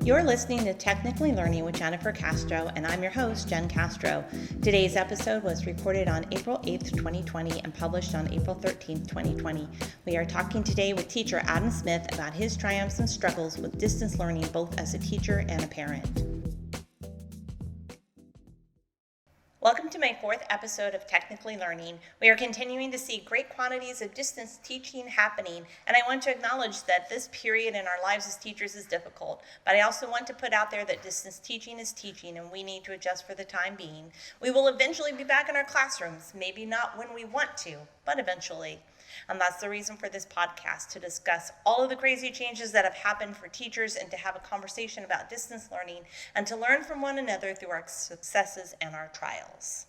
You're listening to Technically Learning with Jennifer Castro, and I'm your host, Jen Castro. Today's episode was recorded on April 8th, 2020, and published on April 13th, 2020. We are talking today with teacher Adam Smith about his triumphs and struggles with distance learning, both as a teacher and a parent. Welcome to my fourth episode of Technically Learning. We are continuing to see great quantities of distance teaching happening, and I want to acknowledge that this period in our lives as teachers is difficult, but I also want to put out there that distance teaching is teaching and we need to adjust for the time being. We will eventually be back in our classrooms, maybe not when we want to, but eventually. And that's the reason for this podcast, to discuss all of the crazy changes that have happened for teachers and to have a conversation about distance learning and to learn from one another through our successes and our trials.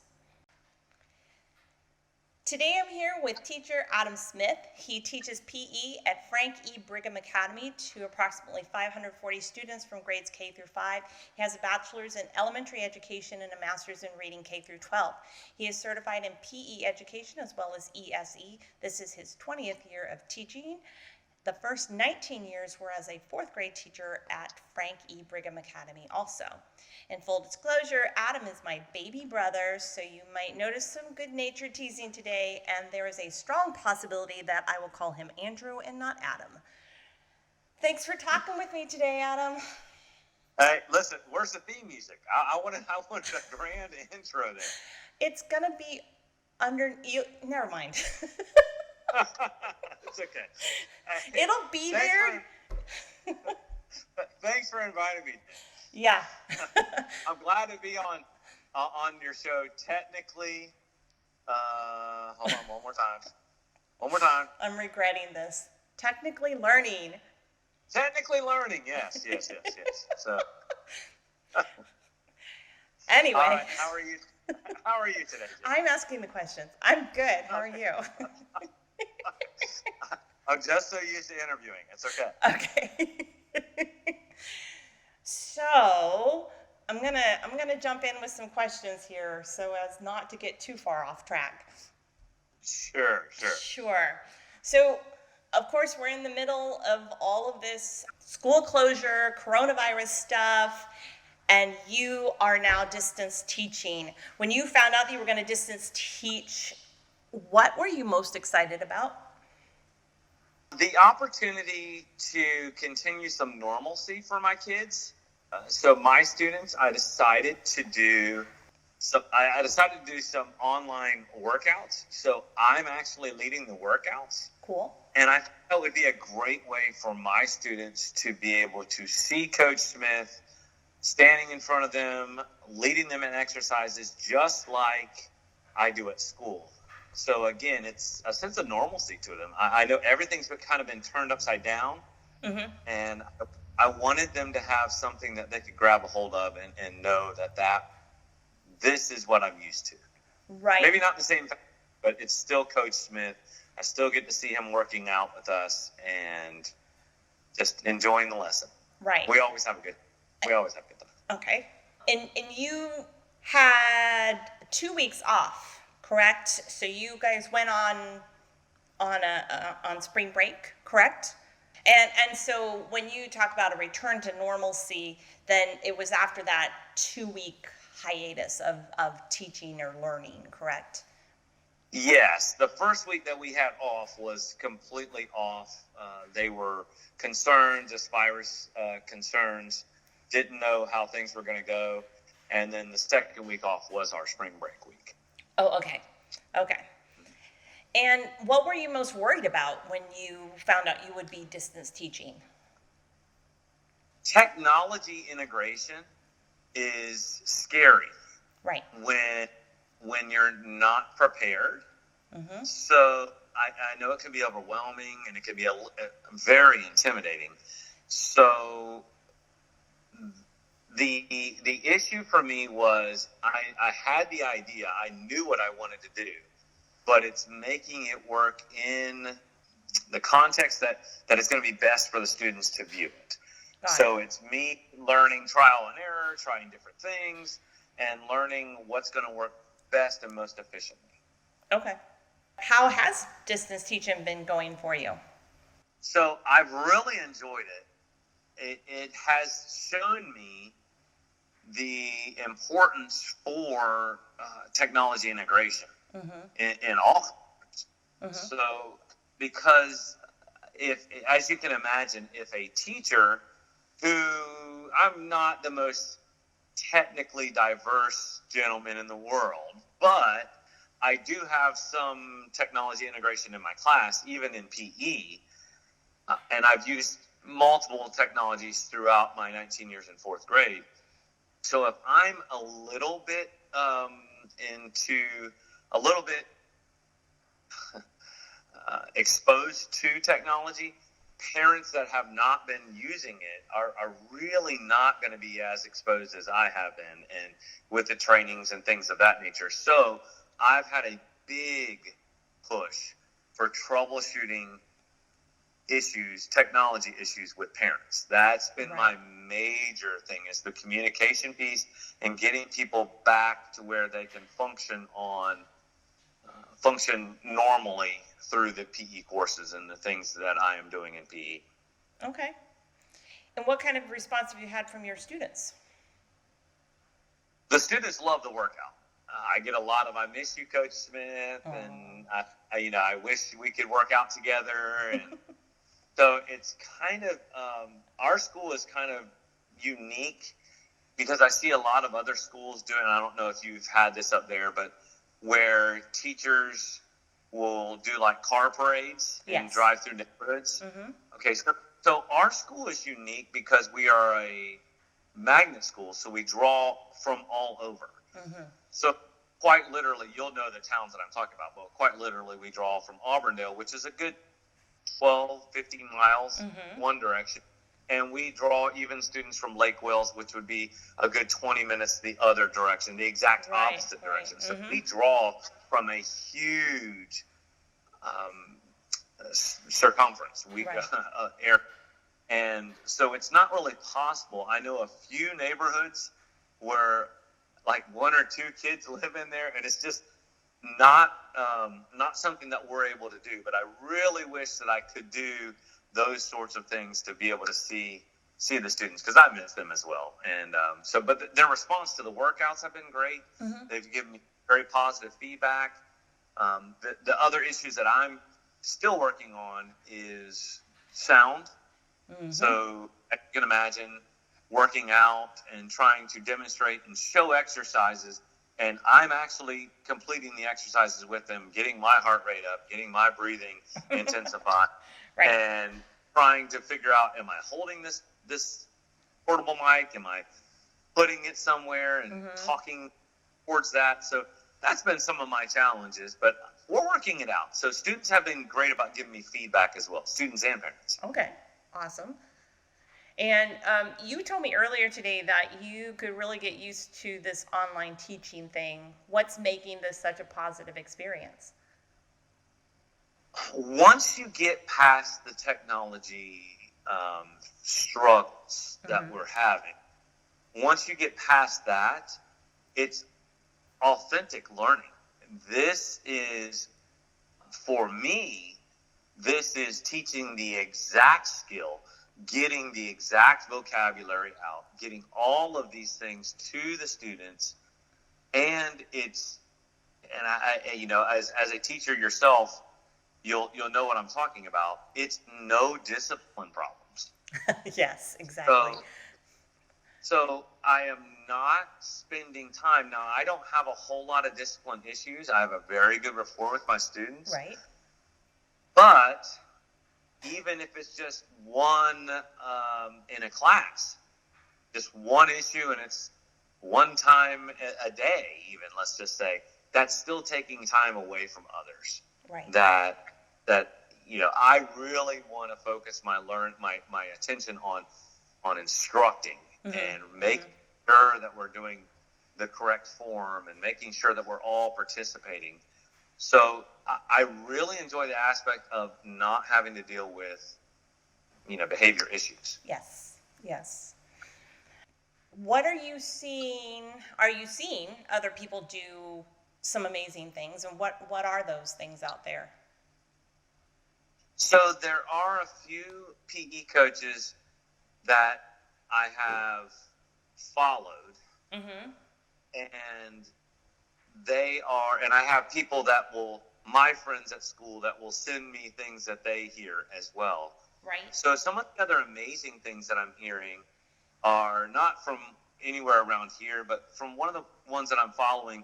Today I'm here with teacher Adam Smith. He teaches PE at Frank E. Brigham Academy to approximately 540 students from grades K through 5. He has a bachelor's in elementary education and a master's in reading K through 12. He is certified in PE education as well as ESE. This is his 20th year of teaching. The first 19 years were as a fourth grade teacher at Frank E. Brigham Academy also. In full disclosure, Adam is my baby brother, so you might notice some good-natured teasing today, and there is a strong possibility that I will call him Andrew and not Adam. Thanks for talking with me today, Adam. Hey, listen, where's the theme music? I want a grand intro there. It's going to be under you. Never mind. It's okay. It'll be there. Thanks for inviting me. Yeah. I'm glad to be on your show. Technically, hold on, one more time. I'm regretting this. Technically learning. Technically learning, yes. So, anyway. All right, how are you today, Jim? I'm asking the questions. I'm good. How are you? I'm just so used to interviewing. It's okay. Okay. So I'm gonna jump in with some questions here so as not to get too far off track. Sure. So of course we're in the middle of all of this school closure, coronavirus stuff, and you are now distance teaching. When you found out that you were going to distance teach, what were you most excited about? The opportunity to continue some normalcy for my kids. So my students, I decided to do some online workouts. So I'm actually leading the workouts. Cool. And I thought it would be a great way for my students to be able to see Coach Smith standing in front of them, leading them in exercises just like I do at school. So again, it's a sense of normalcy to them. I know everything's kind of been turned upside down, and I wanted them to have something that they could grab a hold of and know that this is what I'm used to. Right. Maybe not the same thing, but it's still Coach Smith. I still get to see him working out with us and just enjoying the lesson. Right. We always have a good time. Okay. And you had 2 weeks off, correct? So you guys went on spring break, correct? And so when you talk about a return to normalcy, then it was after that 2-week hiatus of teaching or learning, correct? Yes. The first week that we had off was completely off. They were concerned, just virus concerns, didn't know how things were going to go. And then the second week off was our spring break week. Oh, okay. And what were you most worried about when you found out you would be distance teaching? Technology integration is scary. Right. When you're not prepared. Mm-hmm. So I know it can be overwhelming and it can be very intimidating. So the issue for me was I had the idea. I knew what I wanted to do, but it's making it work in the context that is going to be best for the students to view it. So it's me learning trial and error, trying different things, and learning what's going to work best and most efficiently. Okay. How has distance teaching been going for you? So I've really enjoyed it. it has shown me the importance for technology integration in all. So, because if, as you can imagine, if a teacher who, I'm not the most technically diverse gentleman in the world, but I do have some technology integration in my class, even in PE, and I've used multiple technologies throughout my 19 years in fourth grade. So if I'm a little bit a little bit exposed to technology, parents that have not been using it are really not going to be as exposed as I have been, and with the trainings and things of that nature. So I've had a big push for troubleshooting issues, technology issues with parents. That's been my major thing, is the communication piece and getting people back to where they can function normally through the PE courses and the things that I am doing in PE. Okay. And what kind of response have you had from your students? The students love the workout. I get a lot of, "I miss you, Coach Smith," and I wish we could work out together. And so it's kind of, our school is kind of unique, because I see a lot of other schools doing, I don't know if you've had this up there, but where teachers will do like car parades and drive through neighborhoods. Okay, so our school is unique because we are a magnet school, so we draw from all over. So quite literally, you'll know the towns that I'm talking about, but quite literally we draw from Auburndale, which is a good 12, 15 miles one direction. And we draw even students from Lake Wales, which would be a good 20 minutes the other direction, the exact opposite direction. So we draw from a huge circumference. Area. And so it's not really possible. I know a few neighborhoods where like one or two kids live in there, and it's just not something that we're able to do. But I really wish that I could do those sorts of things to be able to see the students, because I miss them as well. And but their response to the workouts have been great. They've given me very positive feedback. The other issues that I'm still working on is sound. So I can imagine working out and trying to demonstrate and show exercises, and I'm actually completing the exercises with them, getting my heart rate up, getting my breathing intensified, and trying to figure out, am I holding this portable mic? Am I putting it somewhere and talking towards that? So that's been some of my challenges, but we're working it out. So students have been great about giving me feedback as well, students and parents. Okay, awesome. And you told me earlier today that you could really get used to this online teaching thing. What's making this such a positive experience? Once you get past the technology struggles that we're having, once you get past that, it's authentic learning. This is, for me, this is teaching the exact skill, getting the exact vocabulary out, getting all of these things to the students. And as a teacher yourself, you'll know what I'm talking about. It's no discipline problems. Yes, exactly. So I am not spending time. Now, I don't have a whole lot of discipline issues. I have a very good rapport with my students. Right. But even if it's just one in a class, just one issue, and it's one time a day, even, let's just say, that's still taking time away from others. Right. That I really want to focus my attention on instructing and making sure that we're doing the correct form and making sure that we're all participating. So I really enjoy the aspect of not having to deal with, behavior issues. Yes, yes. What are you seeing? Are you seeing other people do some amazing things, and what are those things out there? So there are a few PE coaches that I have followed, Mm-hmm. and and I have people my friends at school that will send me things that they hear as well. Right. So some of the other amazing things that I'm hearing are not from anywhere around here, but from one of the ones that I'm following.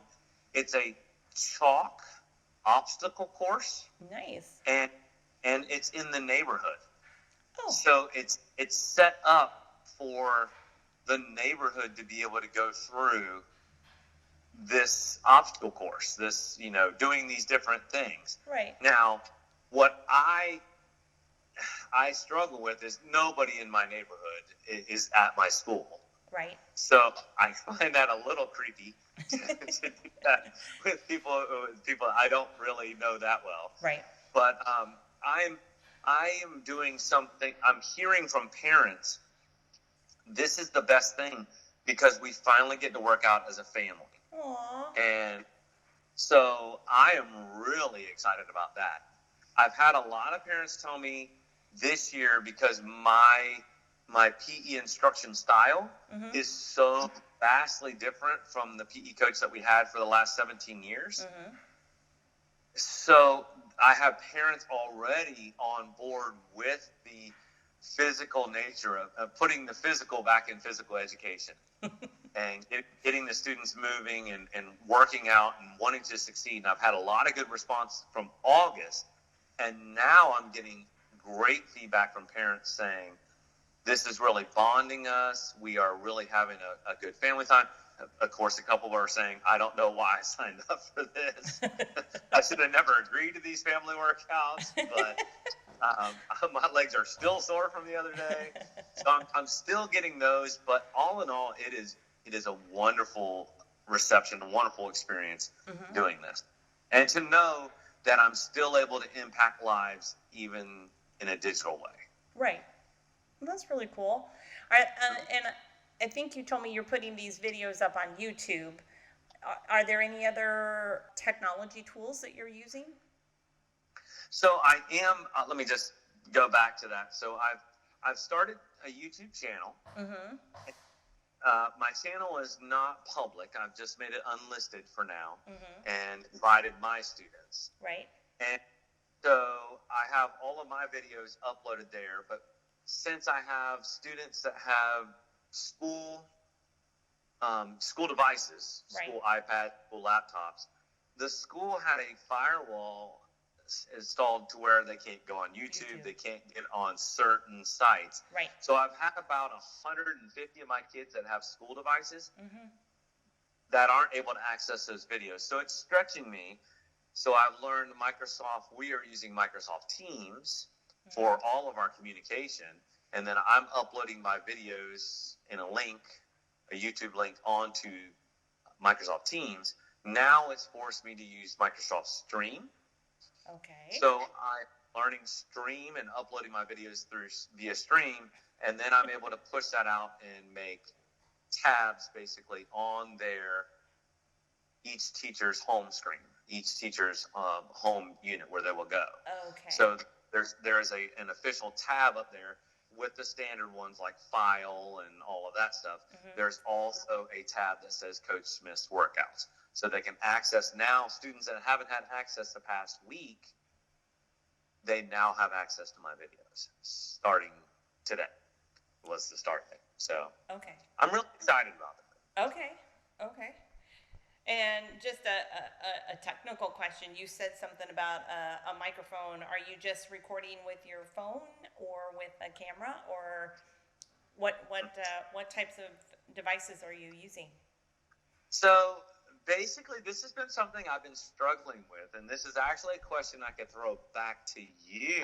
It's a chalk obstacle course, Nice. and it's in the neighborhood. Oh, So it's set up for the neighborhood to be able to go through this obstacle course, doing these different things. right. Now, what I struggle with is nobody in my neighborhood is at my school. Right. So I find that a little creepy to do that with people I don't really know that well. Right. But I am doing something. I'm hearing from parents. This is the best thing because we finally get to work out as a family, Aw. and so I am really excited about that. I've had a lot of parents tell me this year, because my PE instruction style Mm-hmm. is so vastly different from the PE coach that we had for the last 17 years. Mm-hmm. So I have parents already on board with the physical nature of putting the physical back in physical education and getting the students moving and working out and wanting to succeed. And I've had a lot of good response from August, and now I'm getting great feedback from parents saying, this is really bonding us. We are really having a good family time. Of course, a couple are saying, I don't know why I signed up for this. I should have never agreed to these family workouts, but my legs are still sore from the other day. So I'm still getting those, but all in all, it is a wonderful reception, a wonderful experience Mm-hmm. doing this. And to know that I'm still able to impact lives even in a digital way. Right. Well, that's really cool. All right, and I think you told me you're putting these videos up on YouTube. Are there any other technology tools that you're using? So I am. Let me just go back to that. So I've started a YouTube channel. Mm-hmm. My channel is not public. I've just made it unlisted for now, Mm-hmm. and invited my students. Right. And so I have all of my videos uploaded there. But since I have students that have school devices, Right. school iPads, school laptops, the school had a firewall installed to where they can't go on YouTube. They can't get on certain sites. Right. So I've had about 150 of my kids that have school devices Mm-hmm. that aren't able to access those videos. So it's stretching me. So I've learned we are using Microsoft Teams for all of our communication. And then I'm uploading my videos in a YouTube link onto Microsoft Teams. Now it's forced me to use Microsoft Stream. Okay. So I'm learning Stream and uploading my videos via Stream, and then I'm able to push that out and make tabs basically on each teacher's home screen, each teacher's home unit where they will go. Okay. So there is an official tab up there with the standard ones like file and all of that stuff. Mm-hmm. There's also a tab that says Coach Smith's workouts. So they can access now. Students that haven't had access the past week, they now have access to my videos. Starting today was the start date. So Okay. I'm really excited about it. Okay. Okay. And just a technical question. You said something about a microphone. Are you just recording with your phone or with a camera, or what types of devices are you using? So basically, this has been something I've been struggling with, and this is actually a question I could throw back to you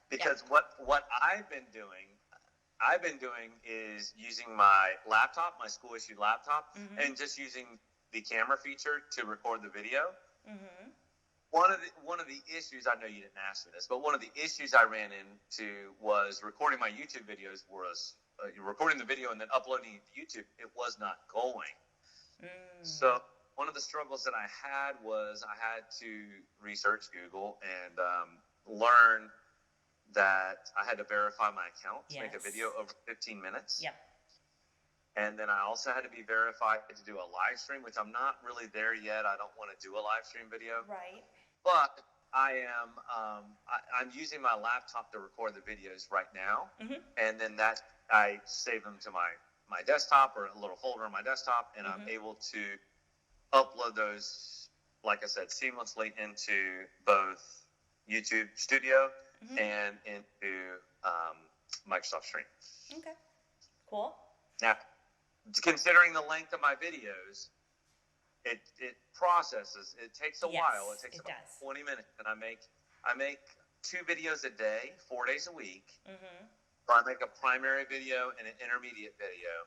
because what I've been doing is using my laptop, my school issued laptop, Mm-hmm. and just using the camera feature to record the video. Mm-hmm. One of the issues, I know you didn't ask me this, but one of the issues I ran into was recording my YouTube videos recording the video and then uploading it to YouTube. It was not going. So one of the struggles that I had was I had to research Google and learn that I had to verify my account to make a Yes. video over 15 minutes. Yep. And then I also had to be verified to do a live stream, which I'm not really there yet. I don't want to do a live stream video, Right. but I'm using my laptop to record the videos right now, and then I save them to my desktop or a little folder on my desktop, and I'm able to upload those, like I said, seamlessly into both YouTube Studio and into Microsoft Stream. Okay. Cool. Now, considering the length of my videos, it processes. It takes a while. It takes about 20 minutes, and I make 2 videos a day, 4 days a week. So I make a primary video and an intermediate video,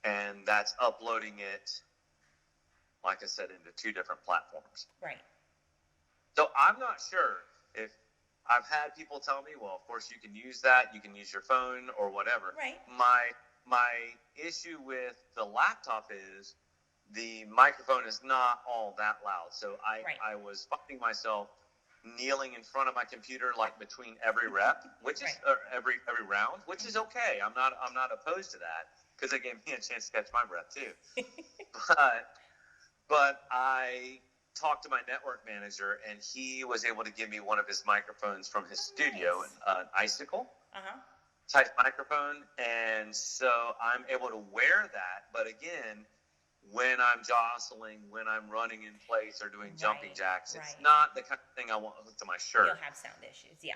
and that's uploading it, like I said, into 2 different platforms. Right. So I'm not sure if I've had people tell me, well, of course you can use that. You can use your phone or whatever. Right. My issue with the laptop is the microphone is not all that loud. So I was finding myself kneeling in front of my computer, like between every rep, which is every round, which is okay. I'm not opposed to that, because it gave me a chance to catch my breath too. but I talked to my network manager, and he was able to give me one of his microphones from his studio, an Icicle type microphone, and so I'm able to wear that. But again, when I'm jostling, when I'm running in place or doing jumping jacks, it's not the kind of thing I want hooked to my shirt. You'll have sound issues, yeah.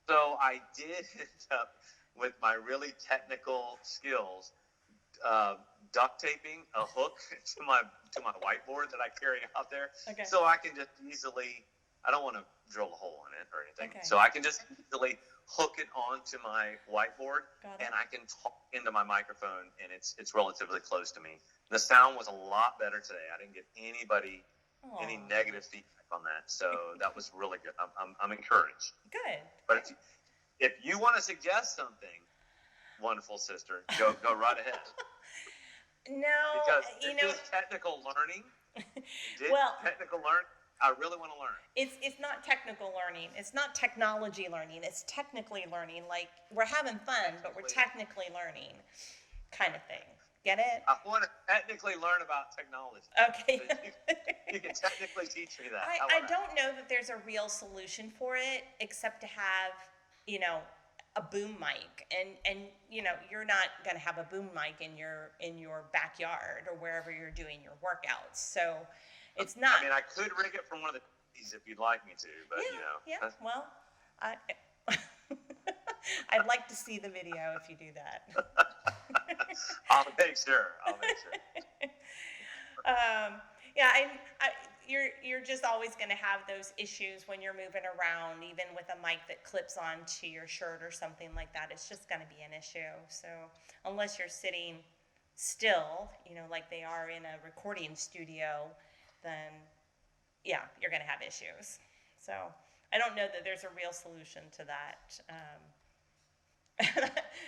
So I did end up with my really technical skills, duct taping a hook to my whiteboard that I carry out there, so I can just easily. I don't want to drill a hole in it or anything, so I can just easily hook it onto my whiteboard, and I can talk into my microphone, and it's relatively close to me. The sound was a lot better today. I didn't get any negative feedback on that, so that was really good. I'm encouraged. Good. But if you want to suggest something, wonderful sister, go right ahead. No, because this technical learning. Technical learning. I really want to learn. It's not technical learning. It's not technology learning. It's technically learning. Like, we're having fun, but we're technically learning, kind of thing. Get it? I want to technically learn about technology. Okay. You can technically teach me that. I don't know that there's a real solution for it, except to have, a boom mic, and you're not going to have a boom mic in your backyard or wherever you're doing your workouts. So it's not. I mean, I could rig it from one of the TVs if you'd like me to, but Yeah. Well, I'd like to see the video if you do that. I'll make sure. You're just always going to have those issues when you're moving around, even with a mic that clips onto your shirt or something like that. It's just going to be an issue. So unless you're sitting still, like they are in a recording studio, then you're going to have issues. So I don't know that there's a real solution to that.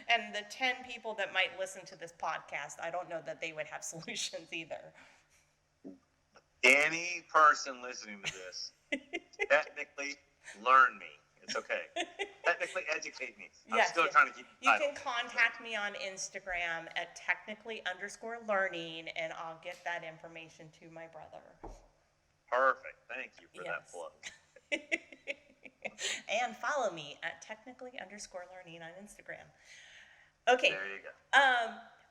And the 10 people that might listen to this podcast, I don't know that they would have solutions either. Any person listening to this, technically learn me. It's okay. Technically educate me. I'm still trying to keep the title. You can contact me on Instagram at technically_learning, and I'll get that information to my brother. Perfect. Thank you for that plug. And follow me at technically_learning on Instagram. Okay. There you go.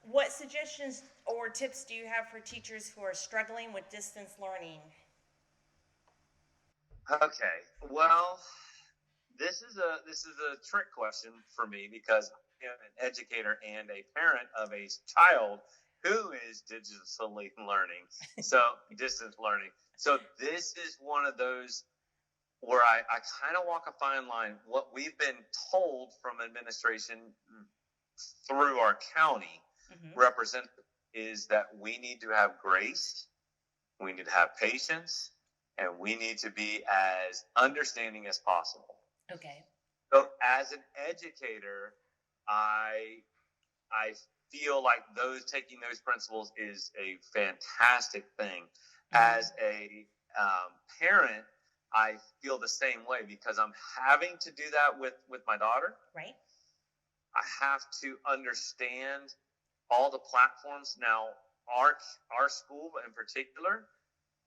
What suggestions or tips do you have for teachers who are struggling with distance learning? Okay. Well, this is a trick question for me, because I'm an educator and a parent of a child who is digitally learning. So distance learning. So this is one of those where I kind of walk a fine line. What we've been told from administration through our county representative is that we need to have grace, we need to have patience, and we need to be as understanding as possible. Okay. So as an educator, I feel like taking those principles is a fantastic thing. As a parent, I feel the same way because I'm having to do that with my daughter. Right. I have to understand all the platforms. Now, our school in particular,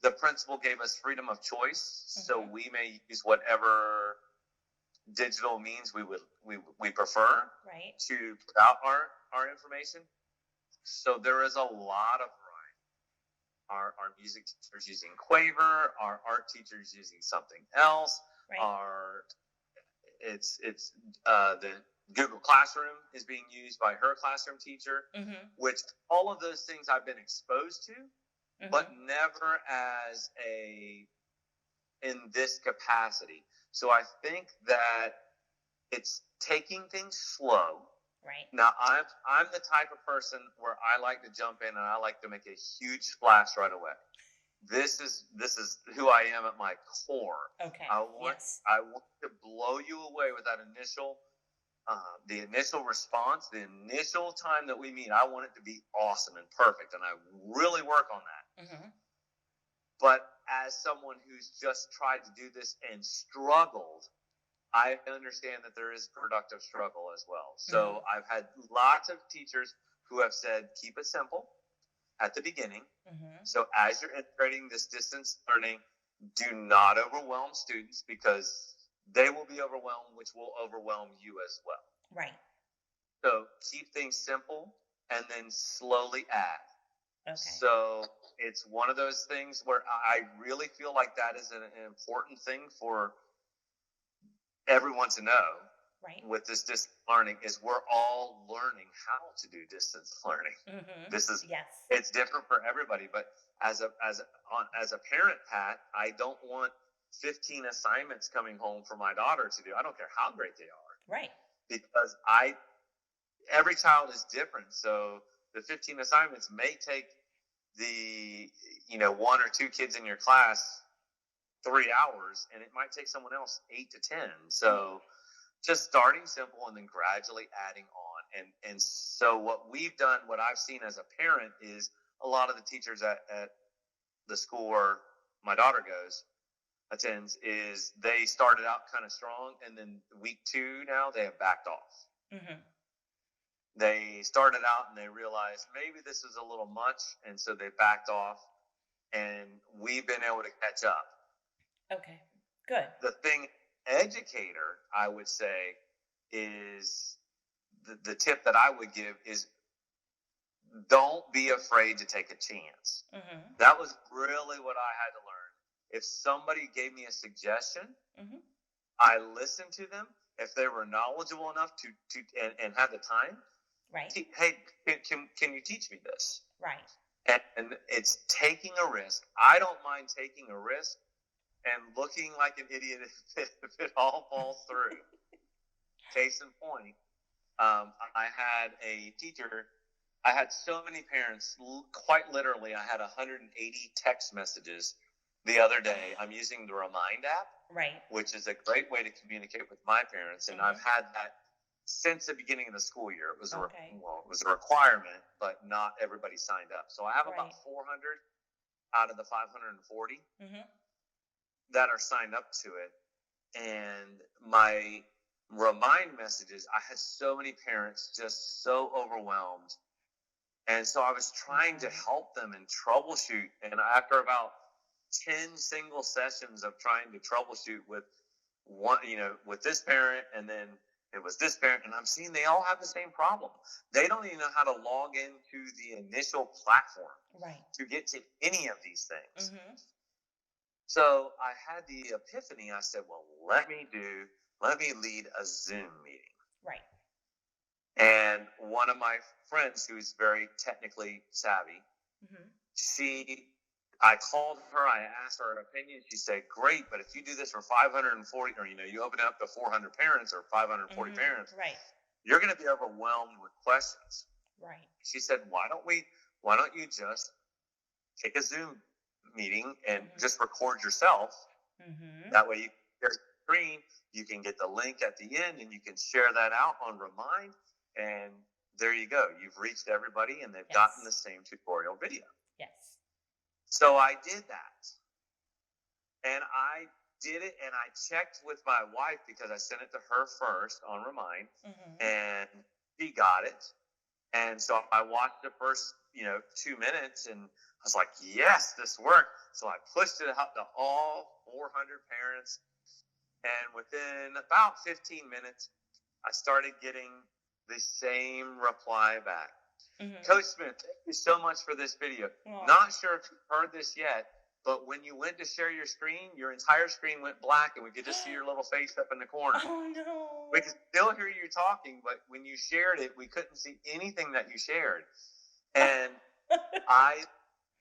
the principal gave us freedom of choice, so we may use whatever digital means we prefer Right. to put out our information. So there is a lot of variety. Our music teachers using Quaver, our art teachers using something else. Right. It's the Google Classroom is being used by her classroom teacher, which all of those things I've been exposed to, but never as in this capacity. So I think that it's taking things slow. Right. Now I'm the type of person where I like to jump in and I like to make a huge splash right away. This is who I am at my core. Okay. I want to blow you away with that the initial response, the initial time that we meet. I want it to be awesome and perfect, and I really work on that. But as someone who's just tried to do this and struggled, I understand that there is productive struggle as well. So I've had lots of teachers who have said, keep it simple at the beginning. So as you're integrating this distance learning, do not overwhelm students because they will be overwhelmed, which will overwhelm you as well. Right. So keep things simple and then slowly add. Okay. So it's one of those things where I really feel like that is an important thing for everyone to know. Right. With this distance learning is we're all learning how to do distance learning. This is it's different for everybody, but as a parent, Pat, I don't want 15 assignments coming home for my daughter to do. I don't care how great they are. Right. Because every child is different. So the 15 assignments may take the one or two kids in your class 3 hours, and it might take someone else 8 to 10. So just starting simple and then gradually adding on. And so what we've done, what I've seen as a parent is a lot of the teachers at the school where my daughter attends, is they started out kind of strong, and then week 2 now they have backed off. They started out and they realized maybe this is a little much, and so they backed off, and we've been able to catch up. Okay, good. The thing, educator, I would say, is the tip that I would give is don't be afraid to take a chance. That was really what I had to learn. If somebody gave me a suggestion, I listened to them. If they were knowledgeable enough to and had the time, right? Hey, can you teach me this? Right. And it's taking a risk. I don't mind taking a risk and looking like an idiot if it all falls through. Case in point, I had a teacher. I had so many parents, quite literally, I had 180 text messages the other day. I'm using the Remind app, right, which is a great way to communicate with my parents, and I've had that since the beginning of the school year. It was it was a requirement, but not everybody signed up. So I have about 400 out of the 540 that are signed up to it. And my Remind messages, I had so many parents just so overwhelmed. And so I was trying to help them and troubleshoot. And after about 10 single sessions of trying to troubleshoot with one, with this parent, and then it was this parent, and I'm seeing they all have the same problem. They don't even know how to log into the initial platform to get to any of these things. So I had the epiphany. I said, well, let me lead a Zoom meeting. Right. And one of my friends who's very technically savvy, I called her, I asked her opinion. She said, great, but if you do this for 540, or, you open it up to 400 parents or 540 parents, you're going to be overwhelmed with questions. Right. She said, why don't you just take a Zoom meeting and just record yourself? That way you can share your screen, you can get the link at the end, and you can share that out on Remind, and there you go. You've reached everybody, and they've gotten the same tutorial video. Yes. So I did that, and did it, and I checked with my wife because I sent it to her first on Remind, and she got it. And so I watched the first, 2 minutes, and I was like, yes, this worked. So I pushed it out to all 400 parents. And within about 15 minutes, I started getting the same reply back. Coach Smith, thank you so much for this video. Aww. Not sure if you've heard this yet, but when you went to share your screen, your entire screen went black, and we could just see your little face up in the corner. Oh, no. We could still hear you talking, but when you shared it, we couldn't see anything that you shared. And I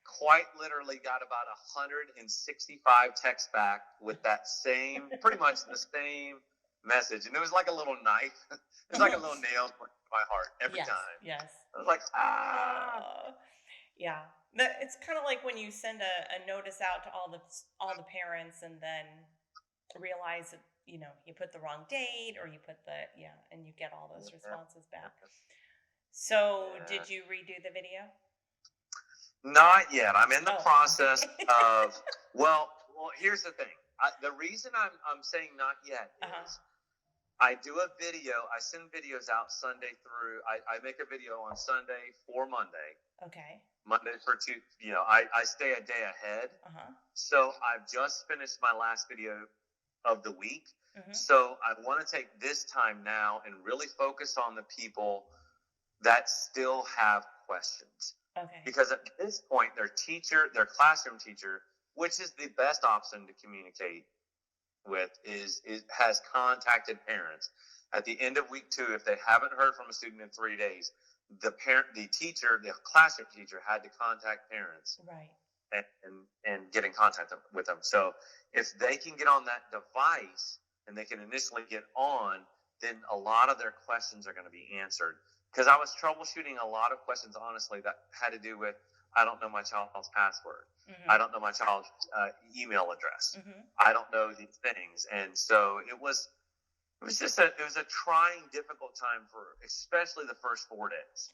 quite literally got about 165 texts back with that same, pretty much the same message. And it was like a little knife. It was like a little nail to my heart every time. Yes. I was like, ah. Yeah. It's kind of like when you send a notice out to all the parents and then realize that, you put the wrong date, or you put and you get all those responses back. So did you redo the video? Not yet. I'm in the process of, well, here's the thing. The reason I'm saying not yet is I do a video. I send videos out Sunday through, I make a video on Sunday for Monday. Okay. Monday for two, I stay a day ahead. So I've just finished my last video of the week. So I want to take this time now and really focus on the people that still have questions. Okay. Because at this point, their classroom teacher, which is the best option to communicate with, has contacted parents. At the end of week 2, if they haven't heard from a student in 3 days, the classroom teacher had to contact parents. Right. And get in contact with them. So if they can get on that device and they can initially get on, then a lot of their questions are going to be answered. Because I was troubleshooting a lot of questions, honestly, that had to do with, I don't know my child's password. I don't know my child's email address. I don't know these things. And so it was a trying, difficult time for especially the first 4 days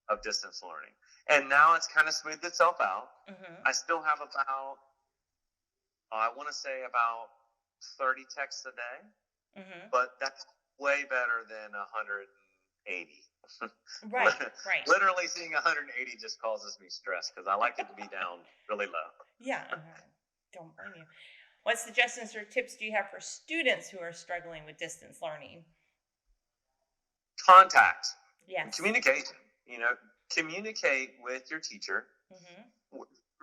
of distance learning. And now it's kind of smoothed itself out. I still have about 30 texts a day, but that's way better than 180. Right. Literally seeing 180 just causes me stress because I like it to be down really low. Yeah. Don't blame you. What suggestions or tips do you have for students who are struggling with distance learning? Contact. Yes. Communication. Communicate with your teacher,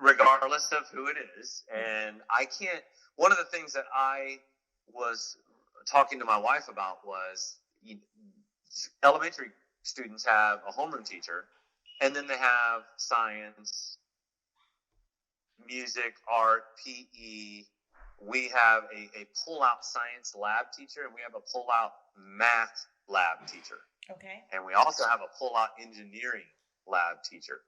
regardless of who it is. And one of the things that I was talking to my wife about was elementary students have a homeroom teacher, and then they have science, music, art, PE. We have a pull-out science lab teacher, and we have a pull-out math lab teacher. Okay. And we also have a pull-out engineering lab teacher.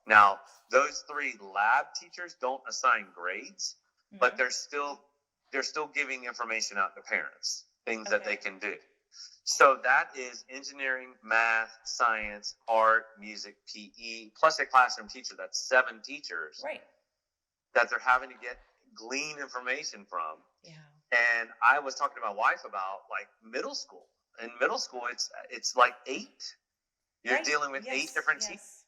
Now, those 3 lab teachers don't assign grades, but they're still giving information out to parents, things that they can do. So that is engineering, math, science, art, music, PE, plus a classroom teacher. That's 7 teachers that they're having to glean information from. Yeah. And I was talking to my wife about middle school. In middle school, it's like 8. You're dealing with 8 different teachers.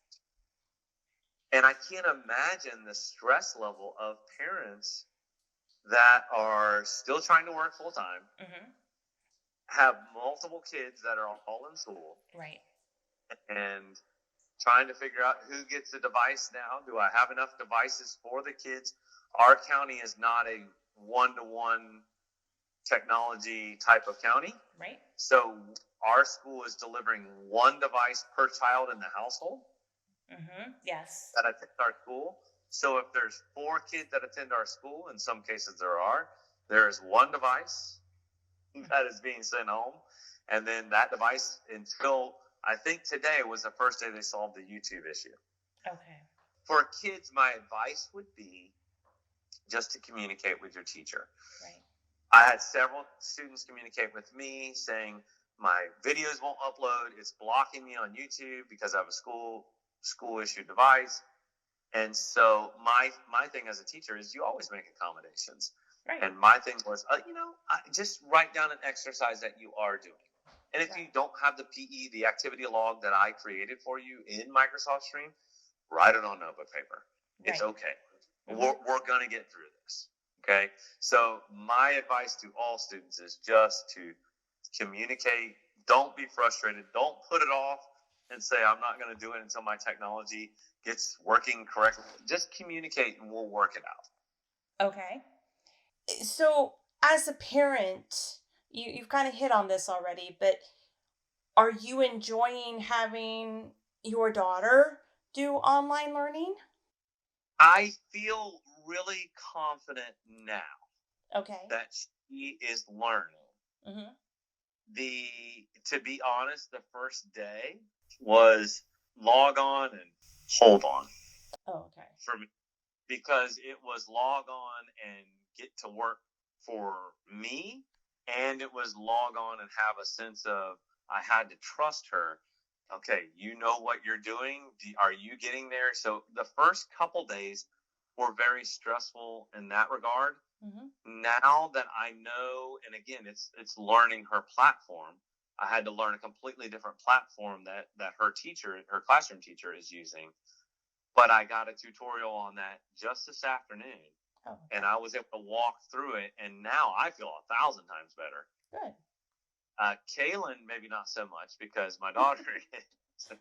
And I can't imagine the stress level of parents that are still trying to work full time, have multiple kids that are all in school, and trying to figure out who gets a device now. Do I have enough devices for the kids? Our county is not a one-to-one technology type of county. Right. So our school is delivering 1 device per child in the household. Yes. That attend our school. So if there's 4 kids that attend our school, in some cases there is 1 device that is being sent home. And then that device, until I think today was the first day they solved the YouTube issue. Okay. For kids, my advice would be just to communicate with your teacher. Right. I had several students communicate with me saying my videos won't upload. It's blocking me on YouTube because I have a school issued device. And so my thing as a teacher is you always make accommodations. Right. And my thing was, just write down an exercise that you are doing. And if you don't have the PE, the activity log that I created for you in Microsoft Stream, write it on notebook paper. It's okay. We're going to get through this. Okay. So my advice to all students is just to communicate. Don't be frustrated. Don't put it off and say, I'm not going to do it until my technology gets working correctly. Just communicate and we'll work it out. Okay. So, as a parent, you've kind of hit on this already, but are you enjoying having your daughter do online learning? I feel really confident now Okay. that she is learning. Mm-hmm. To be honest, the first day was log on and hold on Oh, okay. for me, because it was log on and get to work for me, and it was log on and have a sense of I had to trust her. Okay, you know what you're doing. Are you getting there? So the first couple days were very stressful in that regard. Mm-hmm. Now that I know, and again, it's learning her platform. I had to learn a completely different platform that her classroom teacher is using. But I got a tutorial on that just this afternoon, and I was able to walk through it, and now I feel 1,000 times better. Good. Kaylin, maybe not so much, because my daughter is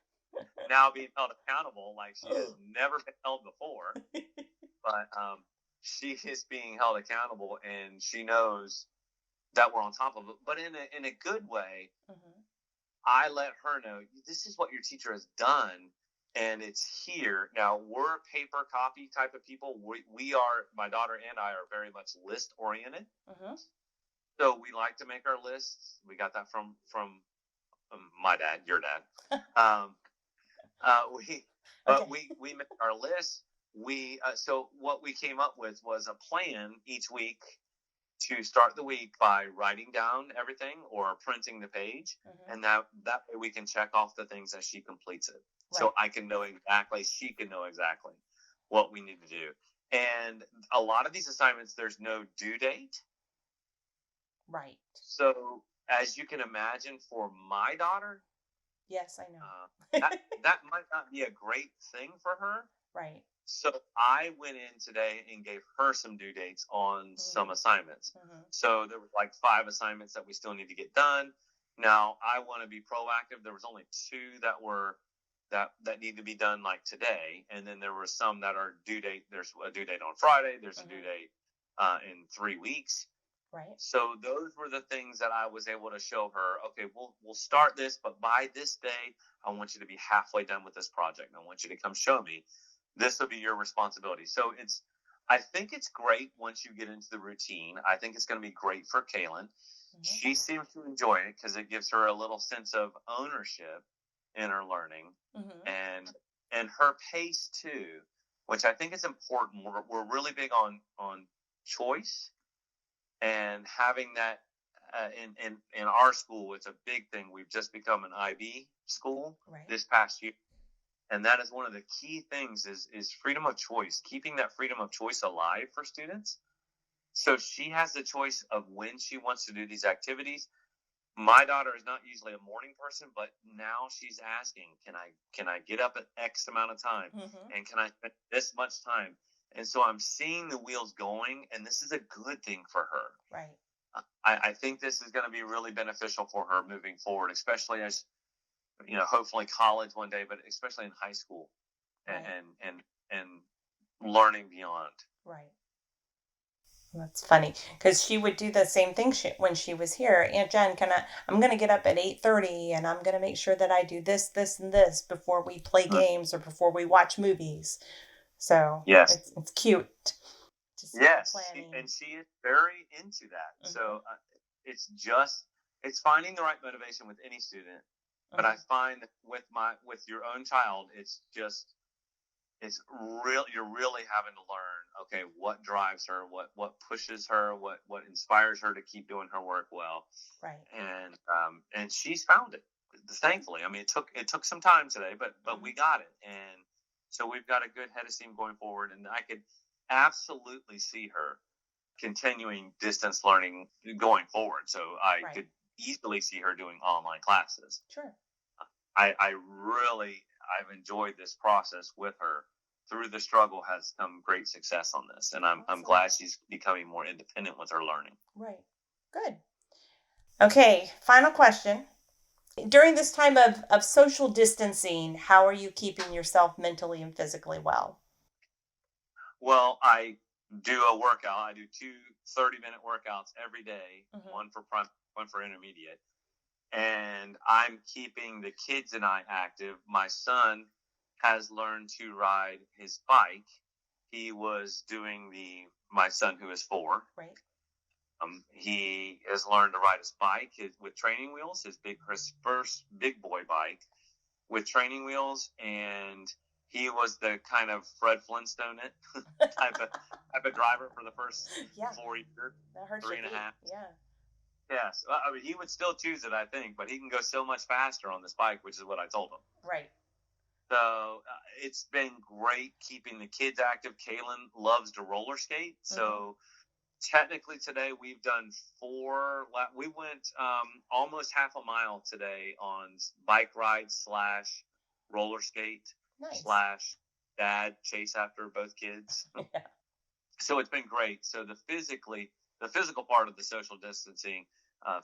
now being held accountable like she has never been held before. But she is being held accountable, and she knows that we're on top of it. But in a good way, I let her know, this is what your teacher has done, and it's here. Now, we're paper copy type of people. We are, my daughter and I are very much list oriented. So we like to make our lists. We got that from my dad, your dad. We make our lists. So what we came up with was a plan each week to start the week by writing down everything or printing the page, and that way we can check off the things as she completes it. So I can know exactly, she can know exactly what we need to do. And a lot of these assignments, there's no due date. Right. So as you can imagine, for my daughter, yes, I know, that might not be a great thing for her. Right. So I went in today and gave her some due dates on some assignments. So there were like 5 assignments that we still need to get done. Now I want to be proactive. There was only 2 that need to be done like today, and then there were some that are due date. There's a due date on Friday. There's a due date in 3 weeks. Right. So those were the things that I was able to show her. Okay, we'll start this, but by this day, I want you to be halfway done with this project. I want you to come show me. This will be your responsibility. So I think it's great once you get into the routine. I think it's going to be great for Kaylin. She seems to enjoy it because it gives her a little sense of ownership in her learning, and her pace too, which I think is important. We're really big on choice, and having that in our school, it's a big thing. We've just become an IB school this past year. And that is one of the key things is freedom of choice, keeping that freedom of choice alive for students. So she has the choice of when she wants to do these activities. My daughter is not usually a morning person, but now she's asking, can I get up at X amount of time? And can I spend this much time? And so I'm seeing the wheels going, and this is a good thing for her. Right. I think this is going to be really beneficial for her moving forward, especially as, hopefully college one day, but especially in high school and learning beyond. Right. That's funny because she would do the same thing when she was here. Aunt Jen, I'm going to get up at 8:30 and I'm going to make sure that I do this, this, and this before we play games or before we watch movies. So yes, it's cute. Yes, and she is very into that. So it's finding the right motivation with any student. But I find that with your own child, you're really having to learn, okay, what drives her, what pushes her, what inspires her to keep doing her work well. Right. And she's found it, thankfully. I mean, it took some time today, but we got it. And so we've got a good head of steam going forward, and I could absolutely see her continuing distance learning going forward. So I Right. could easily see her doing online classes. Sure. I've enjoyed this process with her. Through the struggle has come great success on this, and I'm Awesome. glad she's becoming more independent with her learning. Right. Good. Okay, final question. During this time of social distancing, how are you keeping yourself mentally and physically well? Well, I do a workout. I do two 30-minute workouts every day, Mhm. one for prime, one for intermediate. And I'm keeping the kids and I active. My son has learned to ride his bike. He was doing my son who is 4. Right. He has learned to ride his bike with training wheels, his first big boy bike with training wheels, and he was the kind of Fred Flintstone type of driver for the first Yeah. 4 years, That hurts three your and a feet. half. Yeah. Yes, I mean he would still choose it, I think, but he can go so much faster on this bike, which is what I told him. Right. So it's been great keeping the kids active. Kaylin loves to roller skate, so technically today we've done 4. We went almost half a mile today on bike ride / roller skate Nice. / dad chase after both kids. Yeah. So it's been great. So the physical part of the social distancing,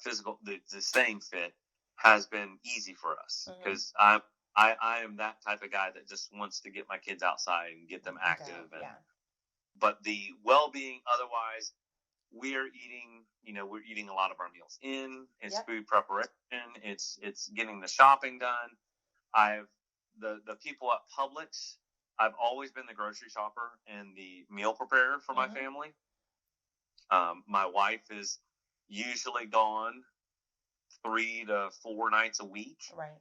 the staying fit has been easy for us because I am that type of guy that just wants to get my kids outside and get them active. Okay. Yeah. But the well-being otherwise, we're eating a lot of our meals in. It's Yep. food preparation. It's getting the shopping done. I've the people at Publix. I've always been the grocery shopper and the meal preparer for my family. My wife is usually gone 3 to 4 nights a week Right.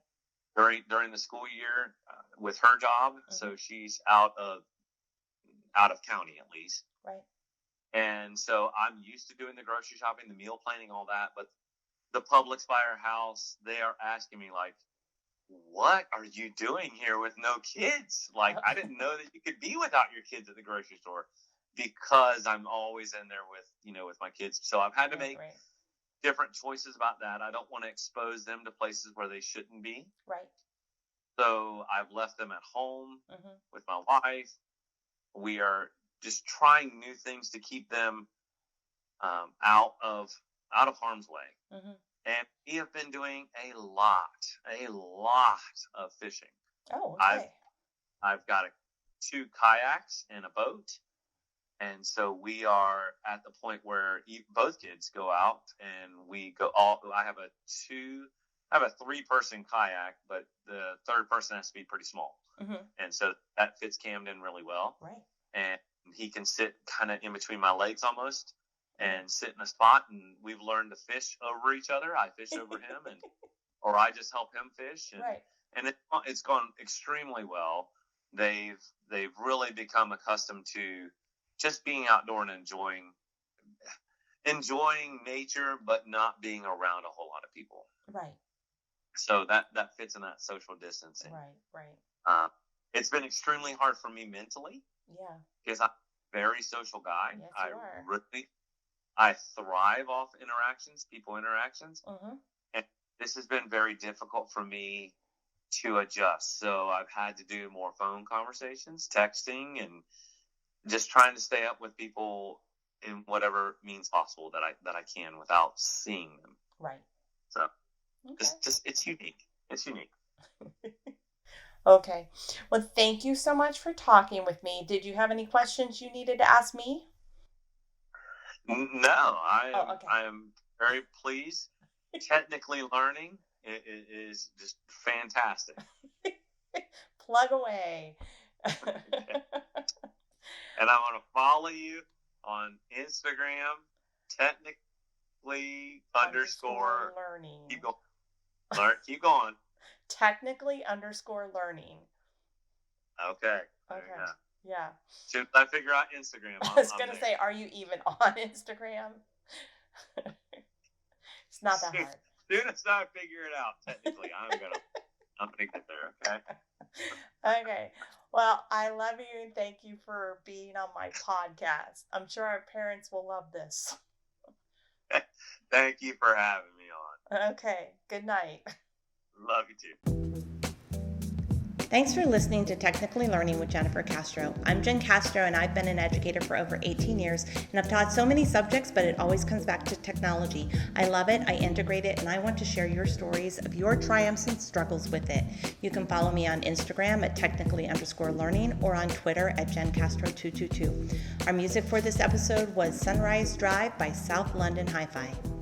during the school year with her job. So she's out of county at least. Right. And so I'm used to doing the grocery shopping, the meal planning, all that. But the Publix by our house, they are asking me like, "What are you doing here with no kids? Like, I didn't know that you could be without your kids at the grocery store," because I'm always in there with my kids. So I've had to make different choices about that. I don't want to expose them to places where they shouldn't be. Right. So I've left them at home with my wife. We are just trying new things to keep them out of harm's way. And we have been doing a lot of fishing. Oh, okay. I've got 2 kayaks and a boat, and so we are at the point where both kids go out and we go all. I have a 3-person kayak, but the third person has to be pretty small, and so that fits Camden really well. Right. And he can sit kind of in between my legs almost and sit in a spot, and we've learned to fish over each other. I fish over him, or I just help him fish, and it's gone extremely well. They've really become accustomed to just being outdoor and enjoying nature, but not being around a whole lot of people. Right. So that fits in that social distancing. Right. It's been extremely hard for me mentally. Yeah. Because I'm a very social guy. Yes, you are. I thrive off people interactions. And this has been very difficult for me to adjust. So I've had to do more phone conversations, texting, and just trying to stay up with people in whatever means possible that I can without seeing them. Right. So it's unique. It's unique. Okay. Well, thank you so much for talking with me. Did you have any questions you needed to ask me? No, I am very pleased. Technically learning is just fantastic. Plug away. Okay. And I'm going to follow you on Instagram, technically underscore learning. Keep going. Keep going. Technically underscore learning. Okay. There you go. Yeah. Should I figure out Instagram? I was going to say, are you even on Instagram? It's not that hard. As soon as I figure it out, technically, I'm going to I'm gonna get there. Okay. Okay. Well, I love you and thank you for being on my podcast. I'm sure our parents will love this. Thank you for having me on. Okay. Good night. Love you too. Thanks for listening to Technically Learning with Jennifer Castro. I'm Jen Castro, and I've been an educator for over 18 years, and I've taught so many subjects, but it always comes back to technology. I love it, I integrate it, and I want to share your stories of your triumphs and struggles with it. You can follow me on Instagram at technically_learning or on Twitter at JenCastro222. Our music for this episode was Sunrise Drive by South London Hi-Fi.